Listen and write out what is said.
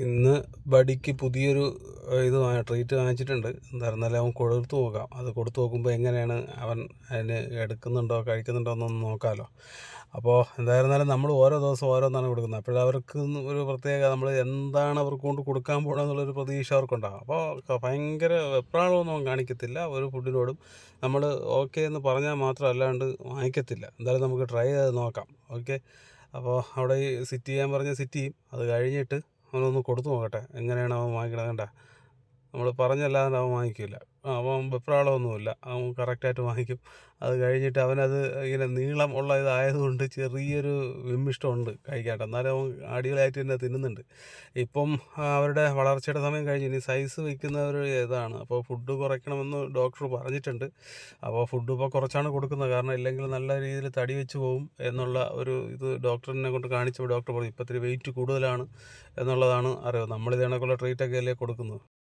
ഇന്ന് ബഡിക്ക് പുതിയൊരു ട്രീറ്റ് വാങ്ങിച്ചിട്ടുണ്ട്. എന്തായിരുന്നാലും അവൻ കൊടുത്തു നോക്കാം. അത് കൊടുത്തു നോക്കുമ്പോൾ എങ്ങനെയാണ് അവൻ അതിന് എടുക്കുന്നുണ്ടോ കഴിക്കുന്നുണ്ടോ എന്നൊന്ന് നോക്കാമല്ലോ. അപ്പോൾ എന്തായിരുന്നാലും നമ്മൾ ഓരോ ദിവസം ഓരോന്നാണ് കൊടുക്കുന്നത്. അപ്പോഴവർക്ക് ഒരു പ്രത്യേക നമ്മൾ എന്താണ് അവർക്ക് കൊണ്ട് കൊടുക്കാൻ പോകണമെന്നുള്ളൊരു പ്രതീക്ഷ അവർക്കുണ്ടാകും. അപ്പോൾ ഭയങ്കര വെപ്രാളമൊന്നും അവൻ കാണിക്കത്തില്ല. ഒരു ഫുഡിനോടും നമ്മൾ ഓക്കെ എന്ന് പറഞ്ഞാൽ മാത്രം അല്ലാണ്ട് വാങ്ങിക്കത്തില്ല. എന്തായാലും നമുക്ക് ട്രൈ ചെയ്ത് നോക്കാം. ഓക്കെ. അപ്പോൾ അവിടെ ഈ സിറ്റ് ചെയ്യാൻ പറഞ്ഞ് സിറ്റ് ചെയ്യും. അത് കഴിഞ്ഞിട്ട് അവനൊന്ന് കൊടുത്തു നോക്കട്ടെ എങ്ങനെയാണ് അവൻ വാങ്ങിക്കണത്. കണ്ട, നമ്മൾ പറഞ്ഞല്ലാതെ അവൻ വാങ്ങിക്കില്ല. അവൻ വെപ്രാളമൊന്നുമില്ല, അവൻ കറക്റ്റായിട്ട് വാങ്ങിക്കും. അത് കഴിഞ്ഞിട്ട് അവനത് ഇങ്ങനെ നീളം ഉള്ള ഇതായതുകൊണ്ട് ചെറിയൊരു വിമ്മിഷ്ടമുണ്ട് കഴിക്കാനായിട്ട്. എന്നാലും അവൻ അടിപൊളിയായിട്ട് തന്നെ തിന്നുന്നുണ്ട്. ഇപ്പം അവരുടെ വളർച്ചയുടെ സമയം കഴിഞ്ഞ് ഇനി സൈസ് വയ്ക്കുന്ന ഒരു ഇതാണ്. അപ്പോൾ ഫുഡ് കുറയ്ക്കണമെന്ന് ഡോക്ടർ പറഞ്ഞിട്ടുണ്ട്. അപ്പോൾ ഫുഡ് ഇപ്പോൾ കുറച്ചാണ് കൊടുക്കുന്നത്. കാരണം ഇല്ലെങ്കിൽ നല്ല രീതിയിൽ തടി വെച്ച് പോകും എന്നുള്ള ഒരു ഇത് ഡോക്ടറിനെ കൊണ്ട് കാണിച്ചപ്പോൾ ഡോക്ടർ പറഞ്ഞു ഇപ്പം ഇത്തിരി വെയിറ്റ് കൂടുതലാണ് എന്നുള്ളതാണ് അറിവ്. നമ്മളിത് കണക്കുള്ള ട്രീറ്റൊക്കെ അല്ലേ കൊടുക്കുന്നത്.